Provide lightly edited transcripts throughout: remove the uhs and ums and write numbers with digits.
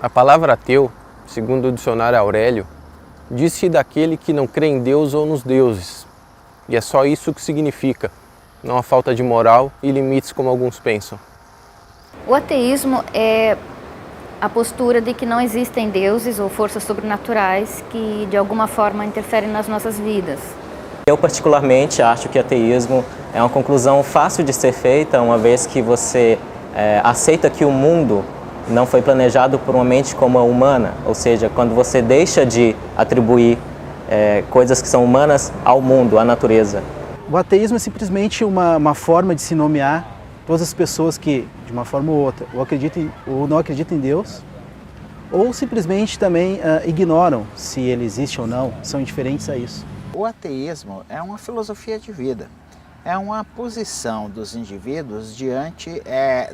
A palavra ateu, segundo o dicionário Aurélio, diz-se daquele que não crê em Deus ou nos deuses. E é só isso que significa, não a falta de moral e limites como alguns pensam. O ateísmo é a postura de que não existem deuses ou forças sobrenaturais que de alguma forma interferem nas nossas vidas. Eu particularmente acho que ateísmo é uma conclusão fácil de ser feita, uma vez que você aceita que o mundo não foi planejado por uma mente como a humana, ou seja, quando você deixa de atribuir coisas que são humanas ao mundo, à natureza. O ateísmo é simplesmente uma forma de se nomear todas as pessoas que, de uma forma ou outra, ou não acreditam em Deus, ou simplesmente também ignoram se ele existe ou não, são indiferentes a isso. O ateísmo é uma filosofia de vida, é uma posição dos indivíduos diante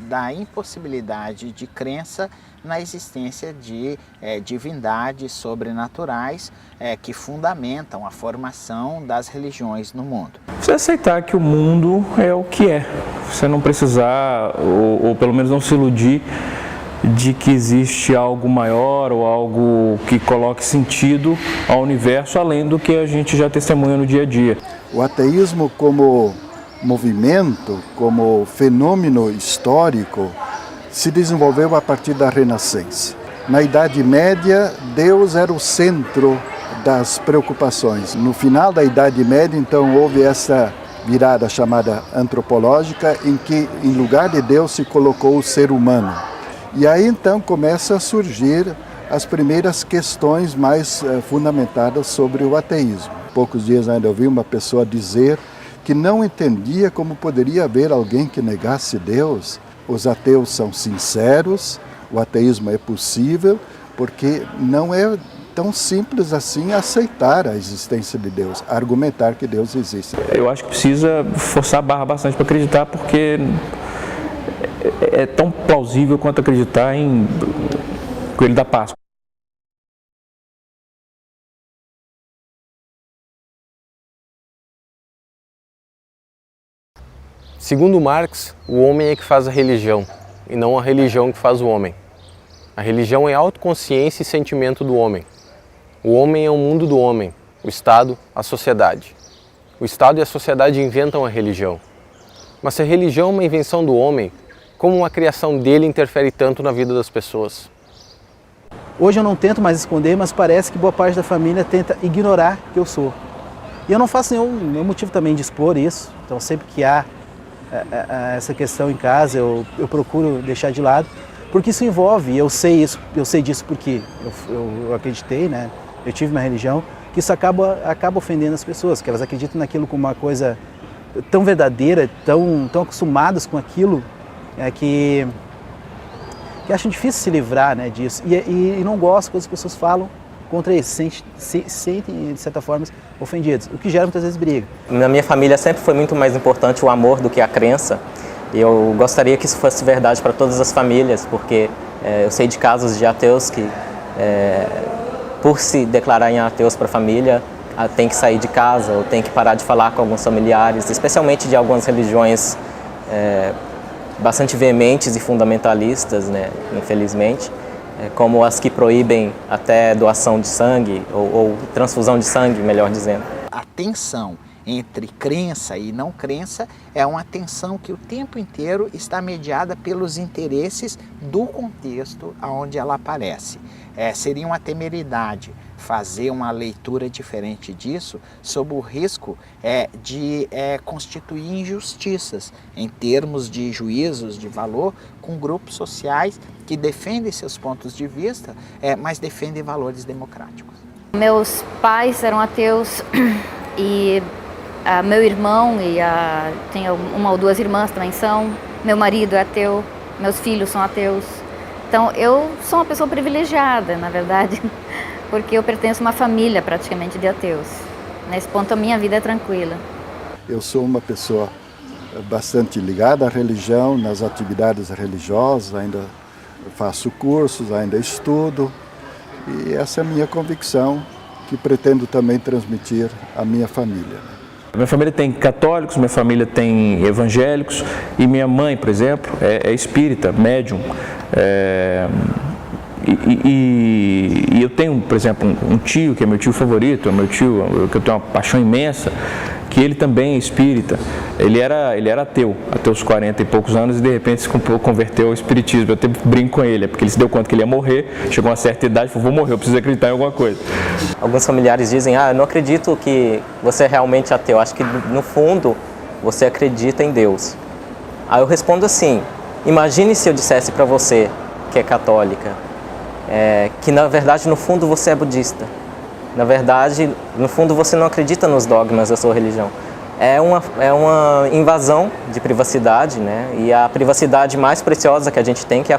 da impossibilidade de crença na existência de divindades sobrenaturais que fundamentam a formação das religiões no mundo. Você aceitar que o mundo é o que é, você não precisar, ou pelo menos não se iludir de que existe algo maior ou algo que coloque sentido ao universo além do que a gente já testemunha no dia a dia. O ateísmo como movimento, como fenômeno histórico, se desenvolveu a partir da Renascença. Na Idade Média, Deus era o centro das preocupações. No final da Idade Média, então, houve essa virada chamada antropológica, em que, em lugar de Deus, se colocou o ser humano. E aí, então, começa a surgir as primeiras questões mais fundamentadas sobre o ateísmo. Poucos dias ainda ouvi uma pessoa dizer que não entendia como poderia haver alguém que negasse Deus. Os ateus são sinceros, o ateísmo é possível, porque não é tão simples assim aceitar a existência de Deus, argumentar que Deus existe. Eu acho que precisa forçar a barra bastante para acreditar, porque é tão plausível quanto acreditar em Coelho da Páscoa. Segundo Marx, o homem é que faz a religião, e não a religião que faz o homem. A religião é autoconsciência e sentimento do homem. O homem é o mundo do homem, o Estado, a sociedade. O Estado e a sociedade inventam a religião. Mas se a religião é uma invenção do homem, como uma criação dele interfere tanto na vida das pessoas? Hoje eu não tento mais esconder, mas parece que boa parte da família tenta ignorar que eu sou. E eu não faço nenhum motivo também de expor isso, então sempre que há essa questão em casa eu procuro deixar de lado, porque isso envolve, eu sei disso porque eu acreditei, né? Eu tive uma religião, que isso acaba ofendendo as pessoas, que elas acreditam naquilo como uma coisa tão verdadeira, tão acostumadas com aquilo, que acham difícil se livrar, né, disso. E não gostam quando as pessoas falam contra isso, se sentem, de certa forma, ofendidos, o que gera muitas vezes briga. Na minha família sempre foi muito mais importante o amor do que a crença. E eu gostaria que isso fosse verdade para todas as famílias, porque eu sei de casos de ateus que, por se declararem ateus para a família, tem que sair de casa ou tem que parar de falar com alguns familiares, especialmente de algumas religiões bastante veementes e fundamentalistas, né, infelizmente, como as que proíbem até doação de sangue ou transfusão de sangue, melhor dizendo. A tensão entre crença e não crença é uma tensão que o tempo inteiro está mediada pelos interesses do contexto onde ela aparece. Seria uma temeridade fazer uma leitura diferente disso, sob o risco de constituir injustiças em termos de juízos de valor com grupos sociais que defendem seus pontos de vista, mas defendem valores democráticos. Meus pais eram ateus e meu irmão tenho uma ou duas irmãs também são, meu marido é ateu, meus filhos são ateus. Então eu sou uma pessoa privilegiada, na verdade, porque eu pertenço a uma família praticamente de ateus. Nesse ponto a minha vida é tranquila. Eu sou uma pessoa bastante ligada à religião, nas atividades religiosas, ainda faço cursos, ainda estudo, e essa é a minha convicção que pretendo também transmitir à minha família. Minha família tem católicos, minha família tem evangélicos e minha mãe, por exemplo, é espírita, médium. E eu tenho, por exemplo, um tio, que é meu tio favorito, é meu tio, que eu tenho uma paixão imensa, que ele também é espírita. Ele era ateu, até os 40 e poucos anos, e de repente se converteu ao espiritismo. Eu até brinco com ele, porque ele se deu conta que ele ia morrer, chegou a uma certa idade e falou, vou morrer, eu preciso acreditar em alguma coisa. Alguns familiares dizem, eu não acredito que você é realmente ateu, acho que no fundo você acredita em Deus. Aí eu respondo assim, imagine se eu dissesse para você que é católica, que na verdade no fundo você é budista. Na verdade, no fundo você não acredita nos dogmas da sua religião. É uma invasão de privacidade, né? E a privacidade mais preciosa que a gente tem, que é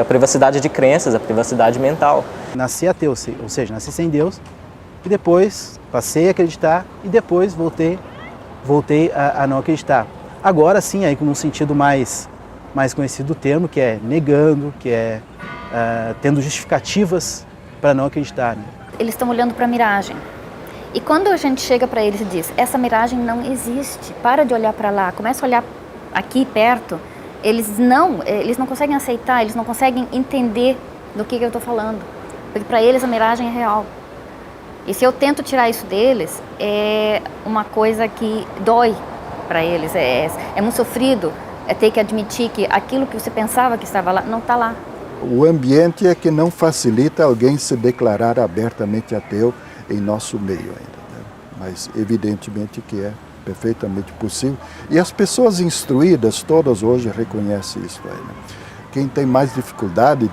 a privacidade de crenças, a privacidade mental. Nasci ateu, ou seja, nasci sem Deus, e depois passei a acreditar e depois voltei a não acreditar. Agora sim, aí com um sentido mais conhecido do termo, que é negando, que é tendo justificativas para não acreditar, né? Eles estão olhando para a miragem. E quando a gente chega para eles e diz, essa miragem não existe, para de olhar para lá, começa a olhar aqui perto, eles não conseguem aceitar, eles não conseguem entender do que eu estou falando. Porque para eles a miragem é real. E se eu tento tirar isso deles, é uma coisa que dói para eles, é muito sofrido, é ter que admitir que aquilo que você pensava que estava lá, não está lá. O ambiente é que não facilita alguém se declarar abertamente ateu em nosso meio ainda, né? Mas evidentemente que é perfeitamente possível. E as pessoas instruídas todas hoje reconhecem isso aí, né? Quem tem mais dificuldade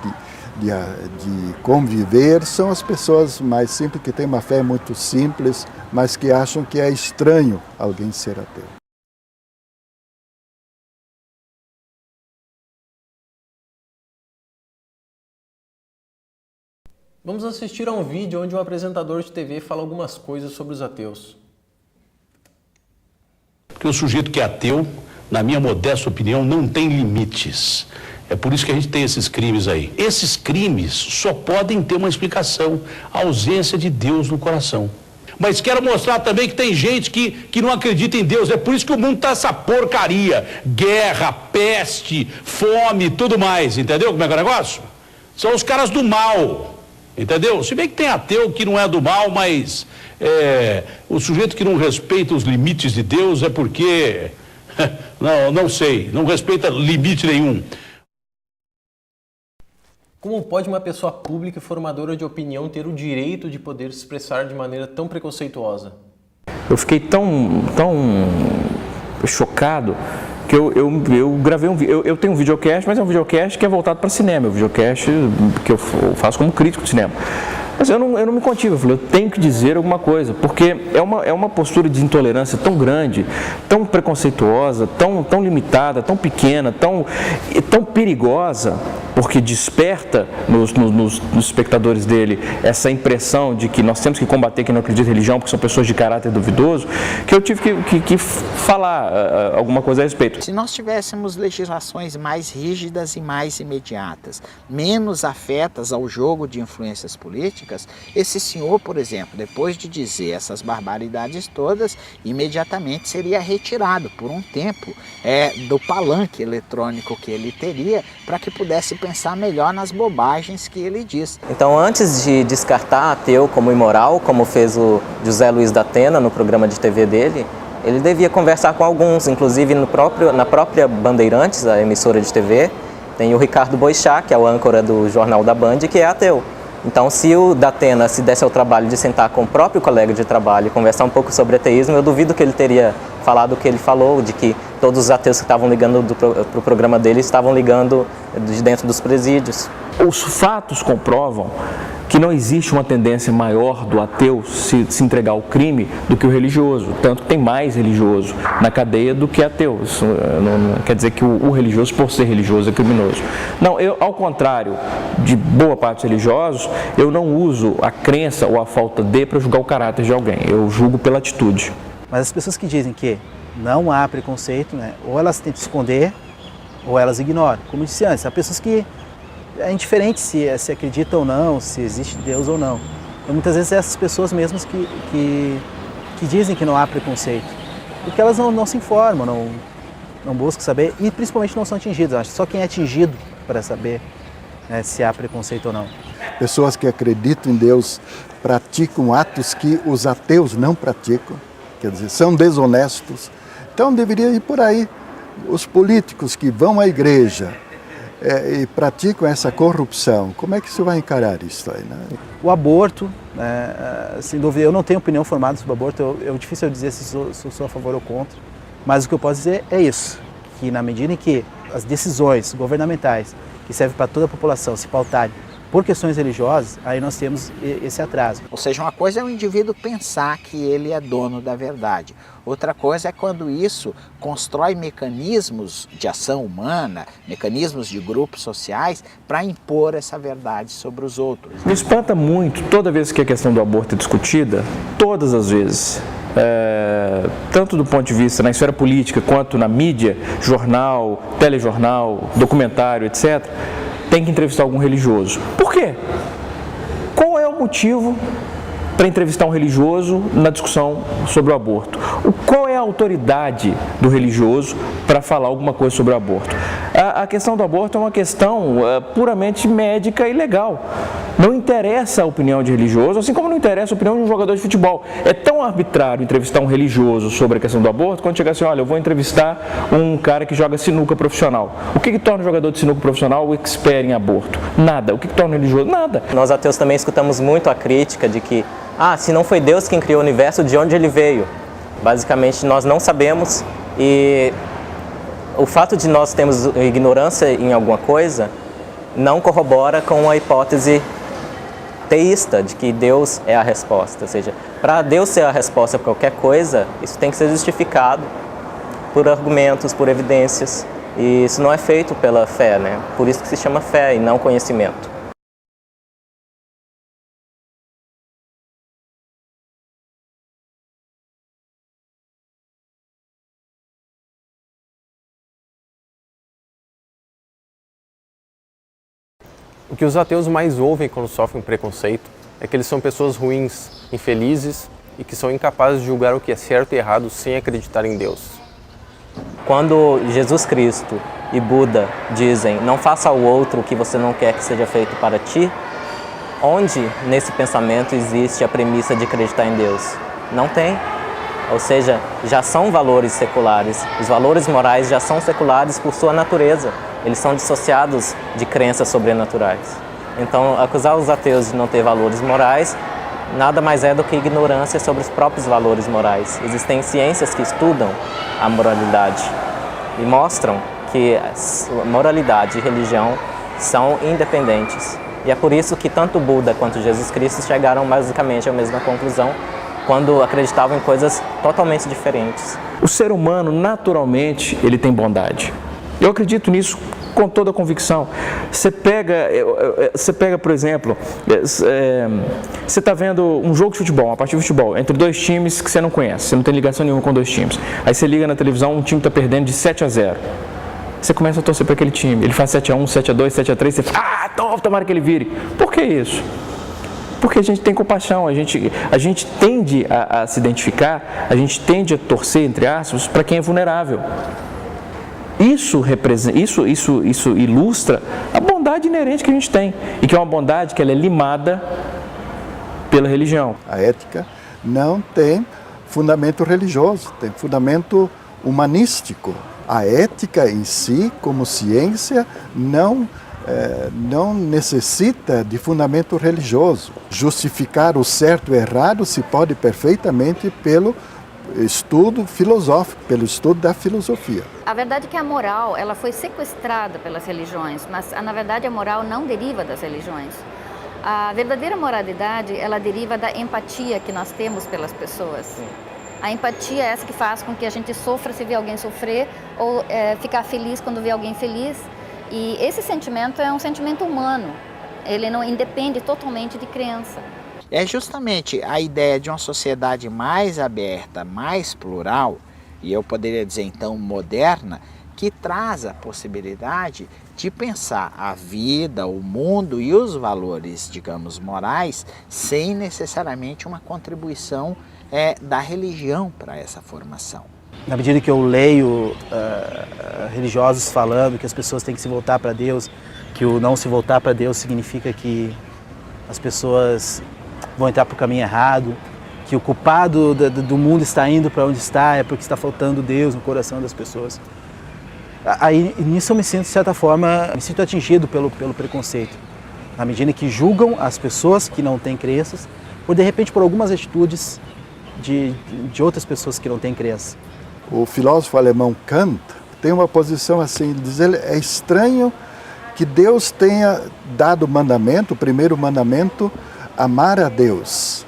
de conviver são as pessoas mais simples, que têm uma fé muito simples, mas que acham que é estranho alguém ser ateu. Vamos assistir a um vídeo onde um apresentador de TV fala algumas coisas sobre os ateus. Porque o sujeito que é ateu, na minha modesta opinião, não tem limites. É por isso que a gente tem esses crimes aí. Esses crimes só podem ter uma explicação: a ausência de Deus no coração. Mas quero mostrar também que tem gente que não acredita em Deus. É por isso que o mundo tá essa porcaria. Guerra, peste, fome, tudo mais. Entendeu como é que é o negócio? São os caras do mal. Entendeu? Se bem que tem ateu que não é do mal, mas o sujeito que não respeita os limites de Deus é porque, não sei, não respeita limite nenhum. Como pode uma pessoa pública e formadora de opinião ter o direito de poder se expressar de maneira tão preconceituosa? Eu fiquei tão chocado que eu gravei um vídeo. Eu tenho um videocast, mas é um videocast que é voltado para cinema, é um videocast que eu faço como crítico de cinema. Mas eu não me contive, eu falei, eu tenho que dizer alguma coisa, porque é uma postura de intolerância tão grande, tão preconceituosa, tão limitada, tão pequena, tão perigosa, porque desperta nos espectadores dele essa impressão de que nós temos que combater quem não acredita em religião, porque são pessoas de caráter duvidoso, que eu tive que falar alguma coisa a respeito. Se nós tivéssemos legislações mais rígidas e mais imediatas, menos afetas ao jogo de influências políticas, esse senhor, por exemplo, depois de dizer essas barbaridades todas, imediatamente seria retirado por um tempo do palanque eletrônico que ele teria, para que pudesse pensar melhor nas bobagens que ele diz. Então, antes de descartar ateu como imoral, como fez o José Luiz da Atena no programa de TV dele, ele devia conversar com alguns, inclusive na própria Bandeirantes, a emissora de TV, tem o Ricardo Boixá, que é o âncora do Jornal da Band, que é ateu. Então, se o Datena se desse ao trabalho de sentar com o próprio colega de trabalho e conversar um pouco sobre ateísmo, eu duvido que ele teria falado o que ele falou, de que todos os ateus que estavam ligando para o programa dele estavam ligando de dentro dos presídios. Os fatos comprovam que não existe uma tendência maior do ateu se entregar ao crime do que o religioso. Tanto que tem mais religioso na cadeia do que ateu. Isso não quer dizer que o religioso, por ser religioso, é criminoso. Não, ao contrário de boa parte dos religiosos, eu não uso a crença ou a falta de para julgar o caráter de alguém. Eu julgo pela atitude. Mas as pessoas que dizem que não há preconceito, né, ou elas tentam esconder, ou elas ignoram. Como eu disse antes, há pessoas que é indiferente se acredita ou não, se existe Deus ou não. Então, muitas vezes essas pessoas mesmas que dizem que não há preconceito, porque elas não se informam, não buscam saber e principalmente não são atingidas. Acho que só quem é atingido para saber se há preconceito ou não. Pessoas que acreditam em Deus praticam atos que os ateus não praticam, quer dizer, são desonestos. Então deveria ir por aí. Os políticos que vão à igreja e praticam essa corrupção, como é que você vai encarar isso aí, né? O aborto, sem dúvida, eu não tenho opinião formada sobre o aborto, é difícil eu dizer se sou a favor ou contra, mas o que eu posso dizer é isso, que na medida em que as decisões governamentais, que servem para toda a população, se pautarem por questões religiosas, aí nós temos esse atraso. Ou seja, uma coisa é o indivíduo pensar que ele é dono da verdade. Outra coisa é quando isso constrói mecanismos de ação humana, mecanismos de grupos sociais para impor essa verdade sobre os outros. Me espanta muito toda vez que a questão do aborto é discutida, todas as vezes, tanto do ponto de vista na esfera política quanto na mídia, jornal, telejornal, documentário, etc., tem que entrevistar algum religioso. Por quê? Qual é o motivo para entrevistar um religioso na discussão sobre o aborto? Qual é a autoridade do religioso para falar alguma coisa sobre o aborto? A questão do aborto é uma questão puramente médica e legal. Não interessa a opinião de religioso, assim como não interessa a opinião de um jogador de futebol. É tão arbitrário entrevistar um religioso sobre a questão do aborto, quando chegar assim, olha, eu vou entrevistar um cara que joga sinuca profissional. O que torna o jogador de sinuca profissional o expert em aborto? Nada. O que torna o religioso? Nada. Nós ateus também escutamos muito a crítica de que, se não foi Deus quem criou o universo, de onde ele veio? Basicamente, nós não sabemos, e o fato de nós termos ignorância em alguma coisa não corrobora com a hipótese teísta de que Deus é a resposta. Ou seja, para Deus ser a resposta para qualquer coisa, isso tem que ser justificado por argumentos, por evidências. E isso não é feito pela fé, né? Por isso que se chama fé e não conhecimento. O que os ateus mais ouvem quando sofrem preconceito é que eles são pessoas ruins, infelizes e que são incapazes de julgar o que é certo e errado sem acreditar em Deus. Quando Jesus Cristo e Buda dizem, não faça ao outro o que você não quer que seja feito para ti, onde nesse pensamento existe a premissa de acreditar em Deus? Não tem. Ou seja, já são valores seculares. Os valores morais já são seculares por sua natureza. Eles são dissociados de crenças sobrenaturais. Então, acusar os ateus de não ter valores morais nada mais é do que ignorância sobre os próprios valores morais. Existem ciências que estudam a moralidade e mostram que moralidade e religião são independentes. E é por isso que tanto Buda quanto Jesus Cristo chegaram basicamente à mesma conclusão quando acreditavam em coisas totalmente diferentes. O ser humano, naturalmente, ele tem bondade. Eu acredito nisso com toda a convicção. Você pega, por exemplo, você está vendo um jogo de futebol, uma partida de futebol, entre dois times que você não conhece, você não tem ligação nenhuma com dois times. Aí você liga na televisão, um time está perdendo de 7-0. Você começa a torcer para aquele time, ele faz 7-1, 7-2, 7-3, você fala, tomara que ele vire. Por que isso? Porque a gente tem compaixão, a gente tende a se identificar, a gente tende a torcer, entre aspas, para quem é vulnerável. Isso ilustra a bondade inerente que a gente tem, e que é uma bondade que ela é limada pela religião. A ética não tem fundamento religioso, tem fundamento humanístico. A ética em si, como ciência, não necessita de fundamento religioso. Justificar o certo e o errado se pode perfeitamente pelo estudo filosófico, pelo estudo da filosofia. A verdade é que a moral ela foi sequestrada pelas religiões, mas na verdade a moral não deriva das religiões. A verdadeira moralidade ela deriva da empatia que nós temos pelas pessoas. A empatia é essa que faz com que a gente sofra se vê alguém sofrer ou ficar feliz quando vê alguém feliz. E esse sentimento é um sentimento humano, ele não independe totalmente de crença. É justamente a ideia de uma sociedade mais aberta, mais plural, e eu poderia dizer então moderna, que traz a possibilidade de pensar a vida, o mundo e os valores, digamos, morais, sem necessariamente uma contribuição da religião para essa formação. Na medida que eu leio religiosos falando que as pessoas têm que se voltar para Deus, que que o não se voltar para Deus significa que as pessoas vão entrar para o caminho errado, que o culpado do mundo está indo para onde está é porque está faltando Deus no coração das pessoas. Aí nisso eu me sinto, de certa forma, me sinto atingido pelo preconceito, na medida que julgam as pessoas que não têm crenças, ou de repente por algumas atitudes de outras pessoas que não têm crença. O filósofo alemão Kant tem uma posição assim, ele diz, é estranho que Deus tenha dado o mandamento, o primeiro mandamento, amar a Deus.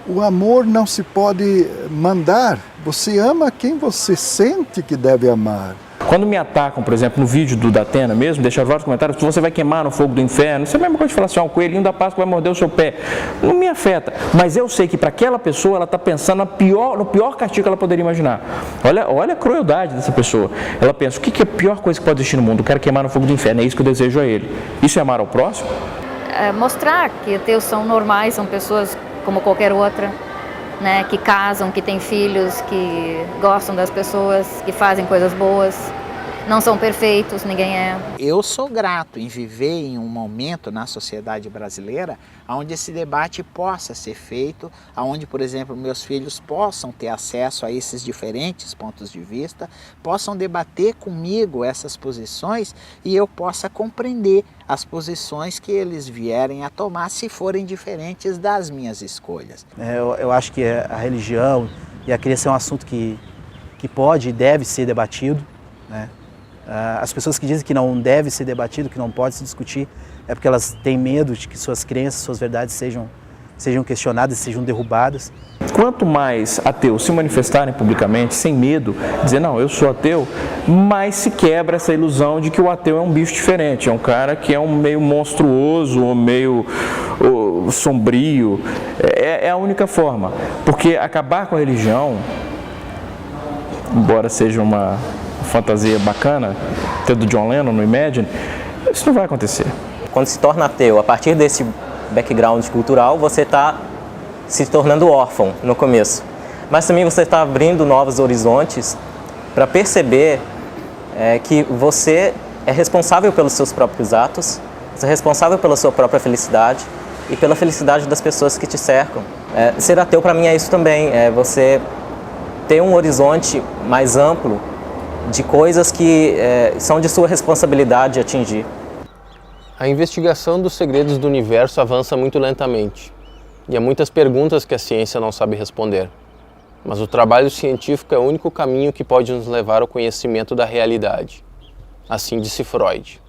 O amor não se pode mandar, você ama quem você sente que deve amar. Quando me atacam, por exemplo, no vídeo do Datena mesmo, deixaram vários comentários, você vai queimar no fogo do inferno, isso é a mesma coisa de falar assim, o coelhinho da Páscoa vai morder o seu pé. Não me afeta, mas eu sei que para aquela pessoa ela está pensando no pior castigo que ela poderia imaginar. Olha a crueldade dessa pessoa. Ela pensa, o que é a pior coisa que pode existir no mundo? Eu quero queimar no fogo do inferno, é isso que eu desejo a ele. Isso é amar ao próximo? Mostrar que ateus são normais, são pessoas como qualquer outra, né, que casam, que têm filhos, que gostam das pessoas, que fazem coisas boas. Não são perfeitos, ninguém é. Eu sou grato em viver em um momento na sociedade brasileira onde esse debate possa ser feito, onde, por exemplo, meus filhos possam ter acesso a esses diferentes pontos de vista, possam debater comigo essas posições e eu possa compreender as posições que eles vierem a tomar se forem diferentes das minhas escolhas. Eu acho que a religião e a crença é um assunto que pode e deve ser debatido, né? As pessoas que dizem que não deve ser debatido, que não pode se discutir, é porque elas têm medo de que suas crenças, suas verdades sejam questionadas, sejam derrubadas. Quanto mais ateus se manifestarem publicamente, sem medo, dizer, não, eu sou ateu, mais se quebra essa ilusão de que o ateu é um bicho diferente, é um cara que é um meio monstruoso, ou meio sombrio. É a única forma, porque acabar com a religião, embora seja uma fantasia bacana, até do John Lennon no Imagine, isso não vai acontecer. Quando se torna ateu, a partir desse background cultural, você está se tornando órfão no começo. Mas também você está abrindo novos horizontes para perceber que você é responsável pelos seus próprios atos, você é responsável pela sua própria felicidade e pela felicidade das pessoas que te cercam. Ser ateu para mim é isso também, é você ter um horizonte mais amplo de coisas que são de sua responsabilidade atingir. A investigação dos segredos do universo avança muito lentamente, e há muitas perguntas que a ciência não sabe responder. Mas o trabalho científico é o único caminho que pode nos levar ao conhecimento da realidade. Assim disse Freud.